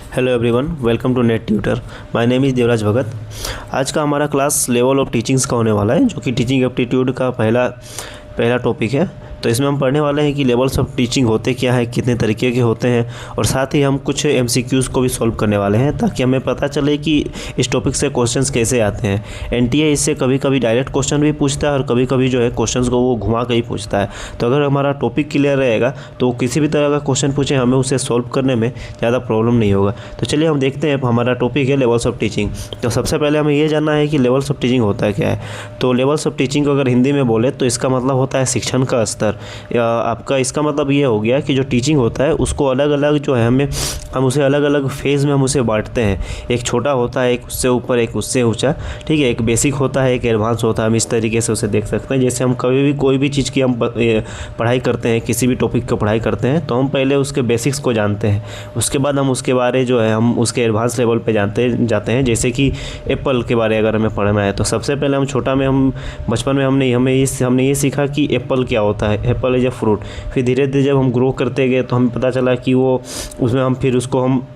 Hello everyone, welcome to net tutor. My name is Devraj Bhagat. आज का हमारा क्लास लेवल ऑफ टीचिंग्स का होने वाला है, जो कि टीचिंग एप्टीट्यूड का पहला टॉपिक है। तो इसमें हम पढ़ने वाले हैं कि लेवल्स ऑफ टीचिंग होते क्या है, कितने तरीके के होते हैं, और साथ ही हम कुछ एमसीक्यूज़ को भी सॉल्व करने वाले हैं, ताकि हमें पता चले कि इस टॉपिक से क्वेश्चंस कैसे आते हैं। एनटीए इससे कभी कभी डायरेक्ट क्वेश्चन भी पूछता है और कभी कभी जो है क्वेश्चंस को वो घुमा कर ही पूछता है। तो अगर हमारा टॉपिक क्लियर रहेगा तो किसी भी तरह का क्वेश्चन पूछे हमें उसे सॉल्व करने में ज़्यादा प्रॉब्लम नहीं होगा। तो चलिए हम देखते हैं। हमारा टॉपिक है लेवल्स ऑफ टीचिंग। तो सबसे पहले हमें ये जानना है कि लेवल्स ऑफ टीचिंग होता है क्या है। तो लेवल्स ऑफ टीचिंग को अगर हिंदी में बोले तो इसका मतलब होता है शिक्षण का स्तर, या आपका इसका मतलब ये हो गया कि जो टीचिंग होता है उसको अलग अलग जो है हम उसे अलग अलग फेज़ में हम उसे बांटते हैं। एक छोटा होता है, एक उससे ऊपर, एक उससे ऊंचा, ठीक है। एक बेसिक होता है, एक एडवांस होता है। हम इस तरीके से उसे देख सकते हैं। जैसे हम कभी भी कोई भी चीज़ की हम पढ़ाई करते हैं, किसी भी टॉपिक की पढ़ाई करते हैं, तो हम पहले उसके बेसिक्स को जानते हैं। उसके बाद हम उसके बारे जो है हम उसके एडवांस लेवल पे जानते जाते हैं। जैसे कि एप्पल के बारे अगर हमें पढ़ना है तो सबसे पहले हम छोटा में हम बचपन में हमने ये सीखा कि एप्पल क्या होता है, एप्पल इज़ अ फ्रूट। फिर धीरे धीरे जब हम ग्रो करते गए तो हमें पता चला कि वो उसमें हम फिर उसको हम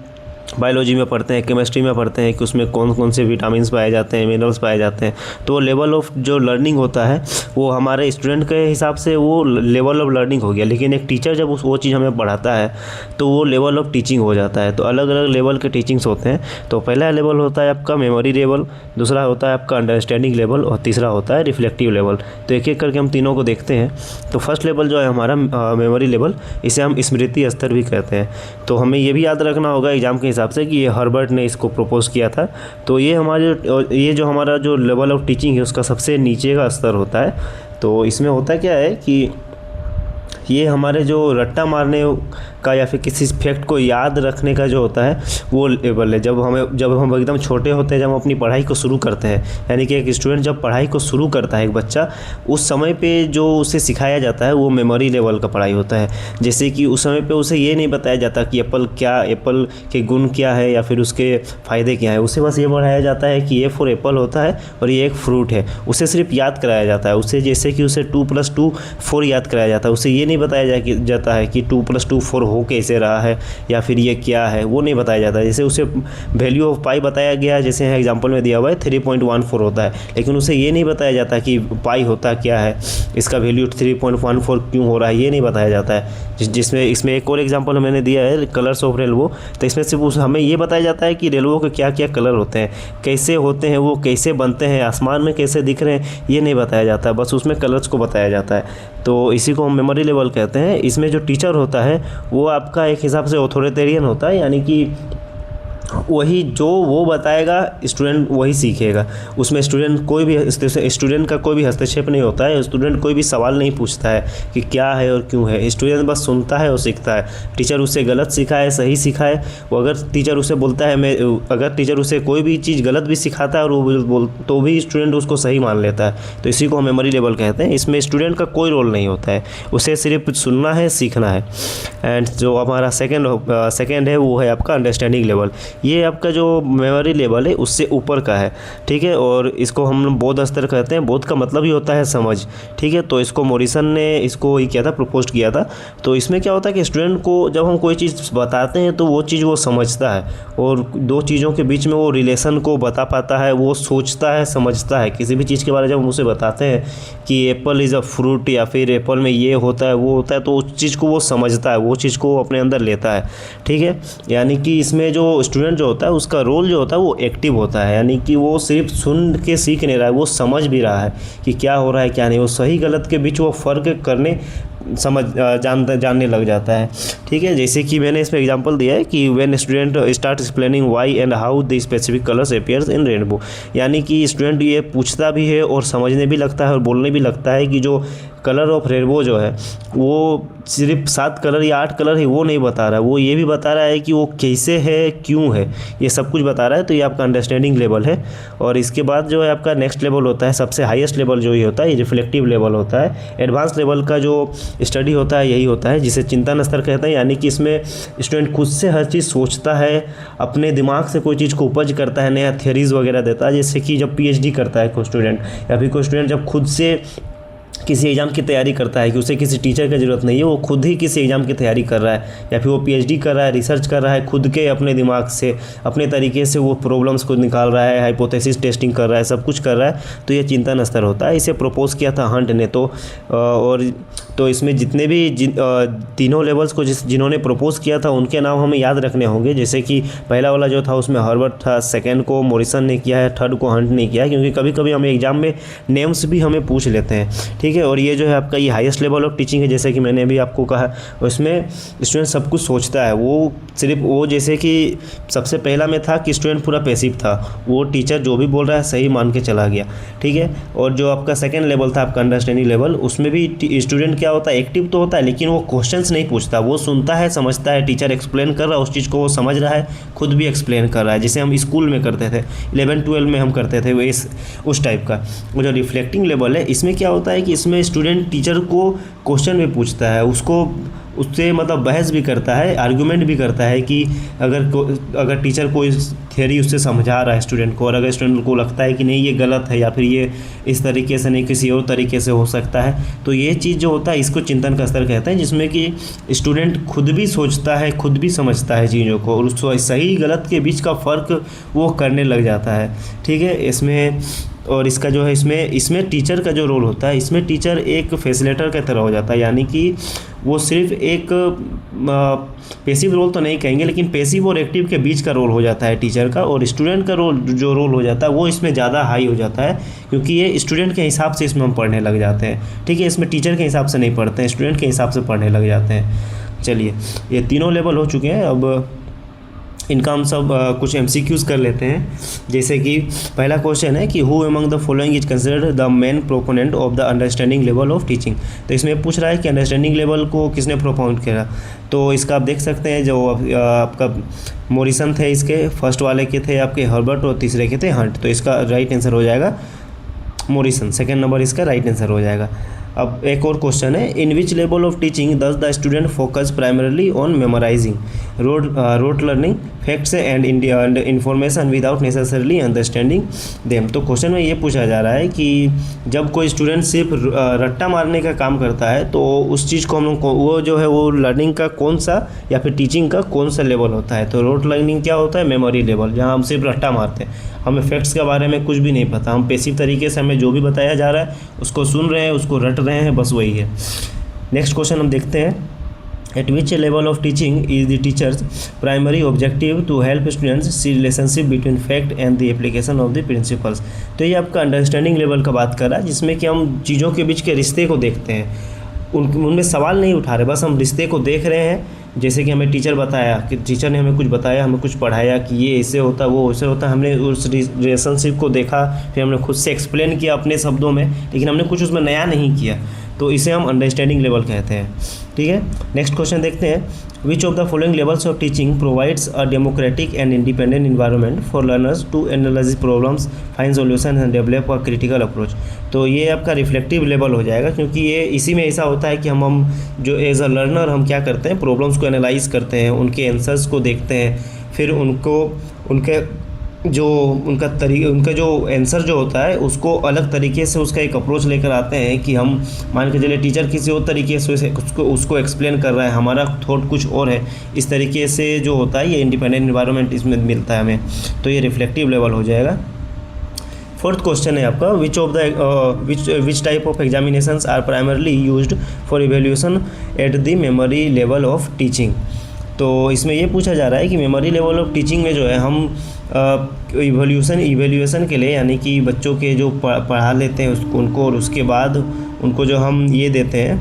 बायोलॉजी में पढ़ते हैं, केमिस्ट्री में पढ़ते हैं कि उसमें कौन कौन से विटामिन्स पाए जाते हैं, मिनरल्स पाए जाते हैं। तो लेवल ऑफ जो लर्निंग होता है वो हमारे स्टूडेंट के हिसाब से वो लेवल ऑफ लर्निंग हो गया। लेकिन एक टीचर जब वो चीज़ हमें पढ़ाता है तो वो लेवल ऑफ टीचिंग हो जाता है। तो अलग अलग लेवल के टीचिंग्स होते हैं। तो पहला लेवल होता है आपका मेमोरी लेवल, दूसरा होता है आपका अंडरस्टैंडिंग लेवल, और तीसरा होता है रिफ्लेक्टिव लेवल। तो एक एक करके हम तीनों को देखते हैं। तो फर्स्ट लेवल जो है हमारा मेमोरी लेवल, इसे हम स्मृति स्तर भी कहते हैं। तो हमें ये भी याद रखना होगा एग्जाम के हिसाब से कि ये हर्बर्ट ने इसको प्रपोज किया था। तो ये हमारा जो लेवल ऑफ टीचिंग है उसका सबसे नीचे का स्तर होता है। तो इसमें होता क्या है कि ये हमारे जो रट्टा मारने का या फिर किसी फैक्ट को याद रखने का जो होता है वो लेवल है। जब हम एकदम छोटे होते हैं, जब हम अपनी पढ़ाई को शुरू करते हैं, यानी कि एक स्टूडेंट जब पढ़ाई को शुरू करता है, एक बच्चा, उस समय पे जो उसे सिखाया जाता है वो मेमोरी लेवल का पढ़ाई होता है। जैसे कि उस समय पे उसे ये नहीं बताया जाता कि एप्पल के गुण क्या है या फिर उसके फ़ायदे क्या है। उसे बस ये पढ़ाया जाता है कि ये फॉर एप्पल होता है और ये एक फ्रूट है। उसे सिर्फ याद कराया जाता है। उसे जैसे कि उसे 2+2 4 याद कराया जाता है। उसे ये नहीं बताया जाता है कि 2+2 4 हो कैसे रहा है या फिर ये क्या है, वो नहीं बताया जाता है। जैसे उसे वैल्यू ऑफ पाई बताया गया है, जैसे एग्जांपल में दिया हुआ है 3.14 होता है, लेकिन उसे ये नहीं बताया जाता कि पाई होता क्या है, इसका वैल्यू 3.14 क्यों हो रहा है, ये नहीं बताया जाता है। इसमें एक और एग्जांपल मैंने दिया है कलर्स ऑफ रेनबो। तो इसमें सिर्फ हमें ये बताया जाता है कि रेनबो के क्या क्या कलर होते हैं, कैसे होते हैं, वो कैसे बनते हैं, आसमान में कैसे दिख रहे हैं, ये नहीं बताया जाता है। बस उसमें कलर्स को बताया जाता है। तो इसी को हम मेमोरी लेवल कहते हैं। इसमें जो टीचर होता है वो आपका एक हिसाब से ऑथोरिटेरियन होता है, यानी कि वही जो वो बताएगा स्टूडेंट वही सीखेगा। उसमें स्टूडेंट का कोई भी हस्तक्षेप नहीं होता है। स्टूडेंट कोई भी सवाल नहीं पूछता है कि क्या है और क्यों है। स्टूडेंट बस सुनता है और सीखता है। टीचर उसे गलत सिखाए, सही सिखाए, वो अगर टीचर उसे बोलता है अगर टीचर उसे कोई भी चीज़ गलत भी सिखाता है और वो तो भी स्टूडेंट उसको सही मान लेता है। तो इसी को हम मेमोरी लेवल कहते हैं। इसमें स्टूडेंट का कोई रोल नहीं होता है, उसे सिर्फ सुनना है, सीखना है। एंड जो हमारा सेकेंड है वो है आपका अंडरस्टैंडिंग लेवल। ये आपका जो मेमोरी लेवल है उससे ऊपर का है, ठीक है। और इसको हम बोध स्तर कहते हैं। बोध का मतलब ही होता है समझ, ठीक है। तो इसको मॉरिसन ने इसको ही किया था, प्रपोज किया था। तो इसमें क्या होता है कि स्टूडेंट को जब हम कोई चीज़ बताते हैं तो वो चीज़ वो समझता है, और दो चीज़ों के बीच में वो रिलेशन को बता पाता है, वो सोचता है, समझता है। किसी भी चीज़ के बारे में जब हम उसे बताते हैं कि एप्पल इज़ अ फ्रूट या फिर एप्पल में ये होता है, वो होता है, तो उस चीज़ को वो समझता है, वो चीज़ को अपने अंदर लेता है, ठीक है। यानी कि इसमें जो स्टूडेंट जो होता है उसका रोल जो होता है वो एक्टिव होता है। यानी कि वो सिर्फ सुन के सीख नहीं रहा है, वो समझ भी रहा है कि क्या हो रहा है क्या नहीं। वो सही गलत के बीच वो फ़र्क करने जानने लग जाता है, ठीक है। जैसे कि मैंने इसमें एग्जांपल दिया है कि when student start explaining why and how the specific colours appears in rainbow, यानी कि स्टूडेंट ये पूछता भी है और समझने भी लगता है और बोलने भी लगता है कि जो कलर ऑफ रेनबो जो है वो सिर्फ 7 कलर या 8 कलर है वो नहीं बता रहा है, वो ये भी बता रहा है कि वो कैसे है, क्यों है, ये सब कुछ बता रहा है। तो ये आपका अंडरस्टैंडिंग लेवल है। और इसके बाद जो है आपका नेक्स्ट लेवल होता है, सबसे हाईएस्ट लेवल जो ये होता है, ये रिफ्लेक्टिव लेवल होता है। एडवांस लेवल का जो स्टडी होता है यही होता है, जिसे चिंतन स्तर कहते हैं। यानी कि इसमें स्टूडेंट खुद से हर चीज़ सोचता है, अपने दिमाग से कोई चीज़ को उपज करता है, नया थ्योरीज वगैरह देता है। जैसे कि जब PhD करता है कोई स्टूडेंट, या फिर कोई स्टूडेंट जब खुद से किसी एग्ज़ाम की तैयारी करता है कि उसे किसी टीचर की ज़रूरत नहीं है, वो खुद ही किसी एग्ज़ाम की तैयारी कर रहा है या फिर वो पीएचडी कर रहा है, रिसर्च कर रहा है, खुद के अपने दिमाग से अपने तरीके से वो प्रॉब्लम्स को निकाल रहा है, हाइपोथेसिस टेस्टिंग कर रहा है, सब कुछ कर रहा है, तो ये चिंतन स्तर होता है। इसे प्रपोज किया था हंट ने। और तो इसमें जितने भी तीनों लेवल्स को जिन्होंने प्रपोज किया था उनके नाम हमें याद रखने होंगे। जैसे कि पहला वाला जो था उसमें हर्बर्ट था, सेकेंड को मॉरिसन ने किया है, थर्ड को हंट ने किया है, क्योंकि कभी कभी हमें एग्जाम में नेम्स भी हमें पूछ लेते हैं, ठीक है। और ये जो है आपका ये हाईएस्ट लेवल ऑफ टीचिंग है, जैसे कि मैंने अभी आपको कहा। उसमें स्टूडेंट सब कुछ सोचता है, वो सिर्फ वो जैसे कि सबसे पहला में था कि स्टूडेंट पूरा पैसिव था, वो टीचर जो भी बोल रहा है सही मान के चला गया, ठीक है। और जो आपका सेकेंड लेवल था आपका अंडरस्टैंडिंग लेवल, उसमें भी स्टूडेंट क्या होता है, एक्टिव तो होता है लेकिन वो क्वेश्चंस नहीं पूछता, वो सुनता है, समझता है, टीचर एक्सप्लेन कर रहा है उस चीज़ को, वो समझ रहा है, खुद भी एक्सप्लेन कर रहा है, जैसे हम स्कूल में करते थे, 11-12 में हम करते थे वो उस टाइप का। वो जो रिफ्लेक्टिंग लेवल है इसमें क्या होता है कि इसमें स्टूडेंट टीचर को क्वेश्चन भी पूछता है, उससे मतलब बहस भी करता है, आर्गूमेंट भी करता है कि अगर टीचर कोई थ्योरी उससे समझा रहा है स्टूडेंट को, और अगर स्टूडेंट को लगता है कि नहीं ये गलत है या फिर ये इस तरीके से नहीं किसी और तरीके से हो सकता है, तो ये चीज़ जो होता है इसको चिंतन का स्तर कहते हैं, जिसमें कि स्टूडेंट खुद भी सोचता है, खुद भी समझता है चीज़ों को, और उसको सही गलत के बीच का फ़र्क वो करने लग जाता है, ठीक है। इसमें और इसका जो है इसमें टीचर का जो रोल होता है, इसमें टीचर एक फैसिलिटेटर की तरह हो जाता है, यानी कि वो सिर्फ एक पैसिव रोल तो नहीं कहेंगे, लेकिन पैसिव और एक्टिव के बीच का रोल हो जाता है टीचर का। और स्टूडेंट का रोल हो जाता है वो इसमें ज़्यादा हाई हो जाता है, क्योंकि ये स्टूडेंट के हिसाब से इसमें हम पढ़ने लग जाते हैं, ठीक है। इसमें टीचर के हिसाब से नहीं पढ़ते हैं, स्टूडेंट के हिसाब से पढ़ने लग जाते हैं। चलिए, ये तीनों लेवल हो चुके हैं, अब इनका हम सब कुछ MCQs कर लेते हैं। जैसे कि पहला क्वेश्चन है कि who among the following is considered the main proponent of the understanding level of teaching. तो इसमें पूछ रहा है कि अंडरस्टैंडिंग लेवल को किसने प्रोपोनेंट किया। तो इसका आप देख सकते हैं, जो आपका मॉरिसन थे, इसके फर्स्ट वाले के थे आपके हर्बर्ट, और तीसरे के थे हंट। तो इसका राइट आंसर हो जाएगा मॉरिसन, सेकेंड नंबर इसका राइट आंसर हो जाएगा। अब एक और क्वेश्चन है, in which level of teaching does the student focus primarily on memorising rote learning facts and information without necessarily understanding them. तो क्वेश्चन में ये पूछा जा रहा है कि जब कोई स्टूडेंट सिर्फ रट्टा मारने का काम करता है तो उस चीज़ को हम लोग को वो जो है वो लर्निंग का कौन सा या फिर टीचिंग का कौन सा लेवल होता है। तो रोट लर्निंग क्या होता है, मेमोरी लेवल, जहाँ हम सिर्फ रट्टा मारते हैं, हमें फैक्ट्स के बारे में कुछ भी नहीं पता, हम पैसिव तरीके से हमें जो भी बताया जा रहा है उसको सुन रहे हैं, उसको रट रहे हैं, बस वही है। नेक्स्ट क्वेश्चन हम देखते हैं, at which level of teaching is the teacher's primary objective to help students see relationship between fact and the application of the principles. तो ये आपका अंडरस्टैंडिंग लेवल का बात कर रहा है, जिसमें कि हम चीज़ों के बीच के रिश्ते को देखते हैं, उनमें सवाल नहीं उठा रहे, बस हम रिश्ते को देख रहे हैं। जैसे कि हमें टीचर बताया कि टीचर ने हमें कुछ बताया, हमें कुछ पढ़ाया कि ये ऐसे होता वो वैसे होता, हमने उस रिलेशनशिप को देखा, फिर हमने खुद से एक्सप्लेन किया अपने शब्दों में, लेकिन हमने कुछ उसमें नया नहीं किया, तो इसे हम अंडरस्टैंडिंग लेवल कहते हैं, ठीक है। नेक्स्ट क्वेश्चन देखते हैं, which of the following levels of teaching provides a democratic and independent environment for learners to analyse problems, find solution and develop a critical approach. तो ये आपका रिफ्लेक्टिव लेवल हो जाएगा, क्योंकि ये इसी में ऐसा होता है कि हम जो एज अ लर्नर हम क्या करते हैं, प्रॉब्लम्स को एनालाइज करते हैं, उनके आंसर्स को देखते हैं, फिर उनका जो आंसर जो होता है उसको अलग तरीके से उसका एक अप्रोच लेकर आते हैं कि हम मान के चलिए टीचर किसी और तरीके से उसको एक्सप्लेन कर रहा है, हमारा थॉट कुछ और है, इस तरीके से जो होता है ये इंडिपेंडेंट एनवायरनमेंट इसमें मिलता है हमें, तो ये रिफ्लेक्टिव लेवल हो जाएगा। फोर्थ क्वेश्चन है आपका, which type of examinations are primarily used for evaluation at the memory level of teaching. तो इसमें ये पूछा जा रहा है कि मेमोरी लेवल ऑफ टीचिंग में जो है हम इवेल्यूएशन के लिए, यानी कि बच्चों के जो पढ़ा लेते हैं उनको, और उसके बाद उनको जो हम ये देते हैं,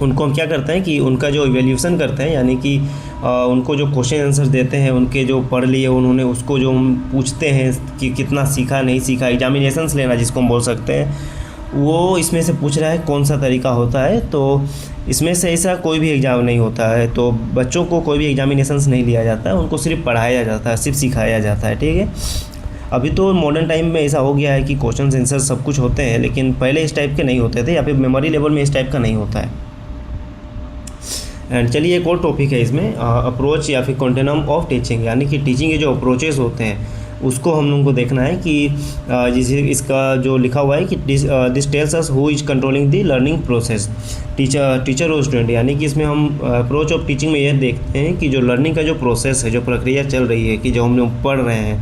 उनको हम क्या करते हैं कि उनका जो इवेल्यूशन करते हैं, यानी कि उनको जो क्वेश्चन आंसर देते हैं, उनके जो पढ़ लिए उन्होंने, उसको जो हम पूछते हैं कि कितना सीखा नहीं सीखा, एग्जामिनेशंस लेना जिसको हम बोल सकते हैं, वो इसमें से पूछ रहा है कौन सा तरीका होता है। तो इसमें से ऐसा कोई भी एग्ज़ाम नहीं होता है, तो बच्चों को कोई भी एग्जामिनेशंस नहीं लिया जाता है, उनको सिर्फ पढ़ाया जाता है, सिर्फ सिखाया जाता है, ठीक है। अभी तो मॉडर्न टाइम में ऐसा हो गया है कि क्वेश्चन आंसर सब कुछ होते हैं, लेकिन पहले इस टाइप के नहीं होते थे, या फिर मेमोरी लेवल में इस टाइप का नहीं होता है। एंड चलिए एक और टॉपिक है इसमें, अप्रोच या फिर कंटिन्यूम ऑफ टीचिंग, यानी कि टीचिंग के जो अप्रोचेस होते हैं, उसको हम लोगों को देखना है कि जैसे इसका जो लिखा हुआ है कि this tells us who is controlling the learning process, teacher और स्टूडेंट। यानी कि इसमें हम अप्रोच ऑफ टीचिंग में यह देखते हैं कि जो लर्निंग का जो प्रोसेस है, जो प्रक्रिया चल रही है, कि जो हम लोग पढ़ रहे हैं,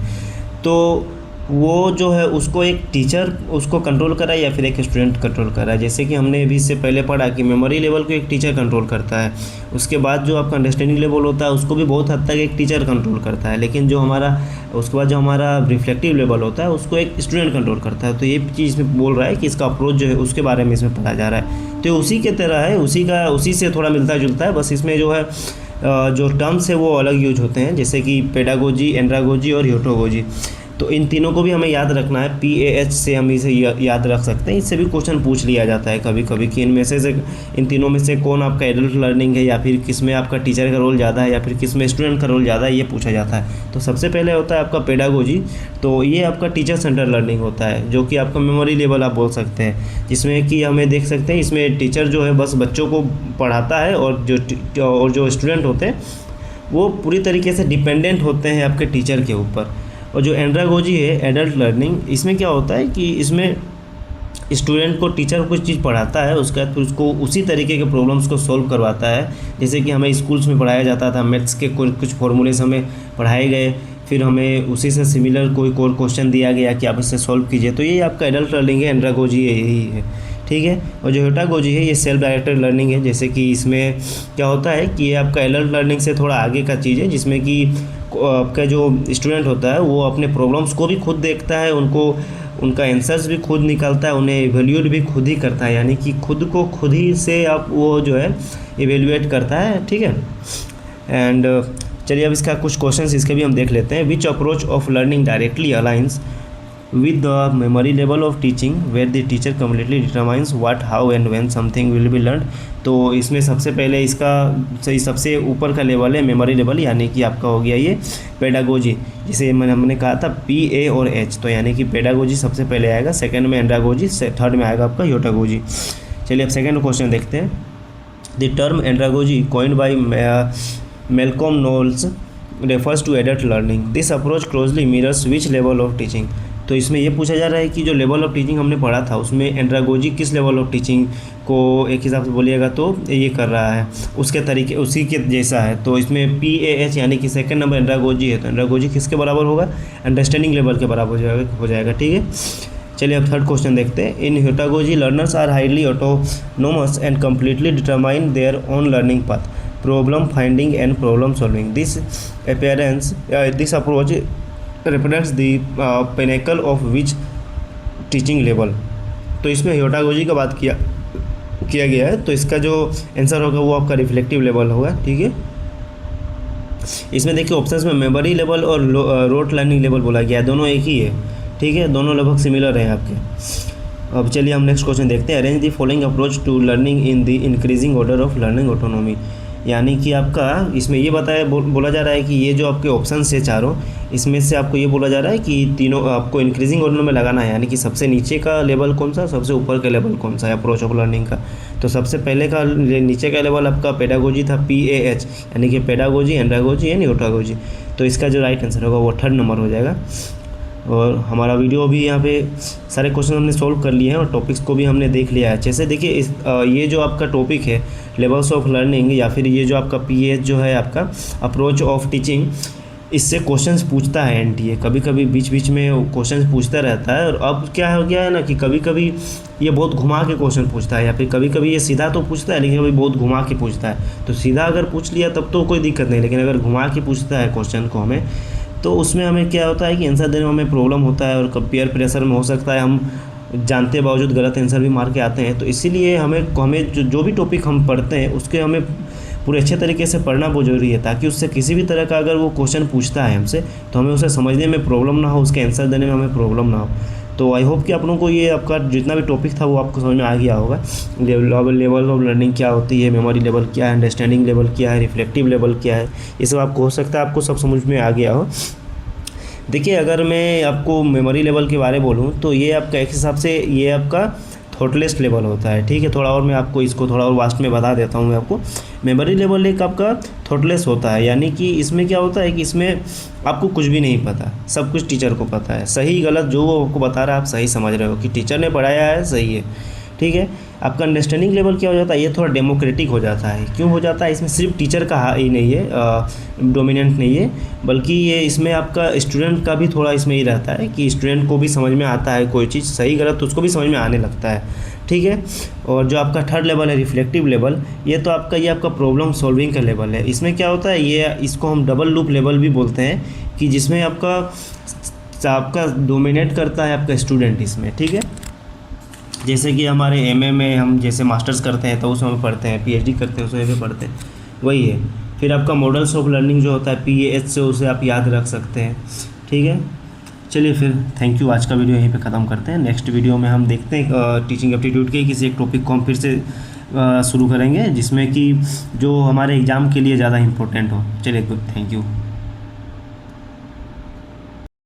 तो वो जो है उसको एक टीचर उसको कंट्रोल कर रहा है या फिर एक स्टूडेंट कंट्रोल कर रहा है। जैसे कि हमने अभी इससे पहले पढ़ा कि मेमोरी लेवल को एक टीचर कंट्रोल करता है, उसके बाद जो आपका अंडरस्टैंडिंग लेवल होता है उसको भी बहुत हद तक एक टीचर कंट्रोल करता है, लेकिन जो हमारा उसके बाद जो हमारा रिफ्लेक्टिव लेवल होता है उसको एक स्टूडेंट कंट्रोल करता है। तो ये चीज़ में बोल रहा है कि इसका अप्रोच जो है उसके बारे में इसमें पढ़ा जा रहा है। तो उसी के तरह है, उसी से थोड़ा मिलता जुलता है, बस इसमें जो है जो टर्म्स है वो अलग यूज होते हैं, जैसे कि पेडागोजी, एंड्रागोजी और ह्यूटागोजी। तो इन तीनों को भी हमें याद रखना है। PAH से हम इसे याद रख सकते हैं। इससे भी क्वेश्चन पूछ लिया जाता है कभी कभी कि इन तीनों में से कौन आपका एडल्ट लर्निंग है, या फिर किस में आपका टीचर का रोल ज़्यादा है, या फिर किस में स्टूडेंट का रोल ज़्यादा है, ये पूछा जाता है। तो सबसे पहले होता है आपका पेडागोजी। तो ये आपका टीचर सेंटर लर्निंग होता है, जो कि आपका मेमोरी लेवल आप बोल सकते हैं, जिसमें कि हमें देख सकते हैं इसमें टीचर जो है बस बच्चों को पढ़ाता है, और जो स्टूडेंट होते हैं वो पूरी तरीके से डिपेंडेंट होते हैं आपके टीचर के ऊपर। और जो एंड्रागोजी है, एडल्ट लर्निंग, इसमें क्या होता है कि इसमें स्टूडेंट को टीचर कुछ चीज़ पढ़ाता है, उसके बाद फिर उसको उसी तरीके के प्रॉब्लम्स को सॉल्व करवाता है। जैसे कि हमें स्कूल्स में पढ़ाया जाता था, मैथ्स के कुछ फॉर्मूलेस हमें पढ़ाए गए, फिर हमें उसी से सिमिलर कोई क्वेश्चन दिया गया कि आप इससे सॉल्व कीजिए। तो ये आपका एडल्ट लर्निंग है, एंड्रागोजी यही है, ठीक है। और जो ह्यूटागोजी है ये सेल्फ डायरेक्टेड लर्निंग है। जैसे कि इसमें क्या होता है कि ये आपका एडल्ट लर्निंग से थोड़ा आगे का चीज़ है, जिसमें कि आपका जो स्टूडेंट होता है वो अपने प्रॉब्लम्स को भी खुद देखता है, उनका आंसर्स भी खुद निकालता है, उन्हें इवेल्यूएट भी खुद ही करता है। यानी कि खुद को खुद ही से आप वो जो है इवेल्यूएट करता है, ठीक है। एंड चलिए अब इसका कुछ क्वेश्चंस इसके भी हम देख लेते हैं। Which approach of learning directly aligns with the memory level of teaching where the teacher completely determines what, how and when something will be learned। तो इसमें सबसे पहले इसका सबसे ऊपर का लेवल है मेमोरी लेवल, यानी कि आपका हो गया ये पेडागोजी, जिसे हमने कहा था PA और H। तो यानी कि पेडागोजी सबसे पहले आएगा, सेकंड में एंड्रागोजी, थर्ड में आएगा आपका ह्यूटागोजी। चलिए अब सेकंड क्वेश्चन देखते हैं। The term andragogy coined bye Malcolm Knowles refers to adult learning. This approach closely mirrors which level of teaching। तो इसमें ये पूछा जा रहा है कि जो लेवल ऑफ टीचिंग हमने पढ़ा था उसमें एंड्रागोजी किस लेवल ऑफ टीचिंग को एक हिसाब से बोलिएगा तो ये कर रहा है, उसके तरीके उसी के जैसा है। तो इसमें PAH यानी कि सेकंड नंबर एंड्रागोजी है, तो एंड्रागोजी किसके बराबर होगा, अंडरस्टैंडिंग लेवल के बराबर हो जाएगा, ठीक है। चलिए अब थर्ड क्वेश्चन देखते हैं। In heutagogy learners are highly autonomous and completely determine their own learning path, problem finding and problem solving. This approach represents the pinnacle of which teaching level। तो इसमें ह्यूटागोजी का बात किया गया है, तो इसका जो आंसर होगा वो आपका रिफ्लेक्टिव लेवल होगा, ठीक है। इसमें देखिए ऑप्शंस में मेमोरी लेवल और रोट लर्निंग लेवल बोला गया है, दोनों एक ही है, ठीक है, दोनों लगभग सिमिलर हैं आपके। अब चलिए हम नेक्स्ट क्वेश्चन देखते हैं। Arrange the following approach to learning in the increasing order of learning autonomy. यानी कि आपका इसमें ये बोला जा रहा है कि ये जो आपके ऑप्शंस है चारों, इसमें से आपको ये बोला जा रहा है कि तीनों आपको इंक्रीजिंग ऑर्डर में लगाना है। यानी कि सबसे नीचे का लेवल कौन सा, सबसे ऊपर का लेवल कौन सा है अप्रोच ऑफ लर्निंग का। तो सबसे पहले का नीचे का लेवल आपका पेडागोजी था, PAH, यानी कि पेडागोजी, एंड्रागोजी एंड ह्यूटागोजी। तो इसका जो राइट आंसर होगा वो थर्ड नंबर हो जाएगा। और हमारा वीडियो भी यहाँ पे सारे क्वेश्चन हमने सॉल्व कर लिए हैं और टॉपिक्स को भी हमने देख लिया है अच्छे से। देखिए ये जो आपका टॉपिक है लेवल्स ऑफ लर्निंग, या फिर ये जो आपका PAH जो है आपका अप्रोच ऑफ टीचिंग, इससे क्वेश्चंस पूछता है NTA, कभी कभी बीच बीच में क्वेश्चंस पूछता रहता है। और अब क्या हो गया है ना कि कभी कभी ये बहुत घुमा के क्वेश्चन पूछता है, या फिर कभी कभी ये सीधा तो पूछता है लेकिन कभी बहुत घुमा के पूछता है। तो सीधा अगर पूछ लिया तब तो कोई दिक्कत नहीं, लेकिन अगर घुमा के पूछता है क्वेश्चन को हमें, तो उसमें हमें क्या होता है कि आंसर देने में हमें प्रॉब्लम होता है, और पेयर प्रेशर में हो सकता है हम जानते बावजूद गलत आंसर भी मार के आते हैं। तो इसीलिए हमें जो भी टॉपिक हम पढ़ते हैं उसके हमें पूरे अच्छे तरीके से पढ़ना बहुत ज़रूरी है, ताकि उससे किसी भी तरह का अगर वो क्वेश्चन पूछता है हमसे तो हमें उसे समझने में प्रॉब्लम ना हो, उसके आंसर देने में हमें प्रॉब्लम ना हो। तो आई होप कि आप लोगों को ये आपका जितना भी टॉपिक था वो आपको समझ में आ गया होगा। लेवल ऑफ लर्निंग क्या होती है, मेमोरी लेवल क्या है, अंडरस्टैंडिंग लेवल क्या है, रिफ्लेक्टिव लेवल क्या है, ये सब आपको हो सकता है आपको सब समझ में आ गया हो। देखिए अगर मैं आपको मेमोरी लेवल के बारे में बोलूँ तो ये आपका एक हिसाब से ये आपका थॉटलेस लेवल होता है, ठीक है। थोड़ा और मैं आपको इसको थोड़ा और वास्ट में बता देता हूँ मैं आपको। मेमोरी लेवल एक आपका थॉटलेस होता है, यानी कि इसमें क्या होता है कि इसमें आपको कुछ भी नहीं पता, सब कुछ टीचर को पता है। सही गलत जो वो आपको बता रहा है आप सही समझ रहे हो कि टीचर ने पढ़ाया है, सही है, ठीक है। आपका अंडरस्टैंडिंग लेवल क्या हो जाता है, ये थोड़ा डेमोक्रेटिक हो जाता है। क्यों हो जाता है, इसमें सिर्फ टीचर का ही नहीं है, डोमिनेंट नहीं है, बल्कि ये इसमें आपका स्टूडेंट का भी थोड़ा इसमें ही रहता है कि स्टूडेंट को भी समझ में आता है कोई चीज़ सही गलत, तो उसको भी समझ में आने लगता है, ठीक है। और जो आपका थर्ड लेवल है रिफ्लेक्टिव लेवल, ये तो आपका ये आपका प्रॉब्लम सॉल्विंग का लेवल है। इसमें क्या होता है, ये इसको हम डबल लूप लेवल भी बोलते हैं, कि जिसमें आपका डोमिनेट करता है आपका स्टूडेंट इसमें, ठीक है। जैसे कि हमारे एमए में हम जैसे मास्टर्स करते हैं तो उसमें पढ़ते हैं, पीएचडी करते हैं उसमें भी पढ़ते हैं, वही है। फिर आपका मॉडल्स ऑफ लर्निंग जो होता है PAH से, उसे आप याद रख सकते हैं, ठीक है। चलिए फिर थैंक यू, आज का वीडियो यहीं पे ख़त्म करते हैं। नेक्स्ट वीडियो में हम देखते हैं टीचिंग एप्टीट्यूड के किसी एक टॉपिक को हम फिर से शुरू करेंगे, जिसमें कि जो हमारे एग्ज़ाम के लिए ज़्यादा इंपॉर्टेंट हो। चलिए गुड, थैंक यू।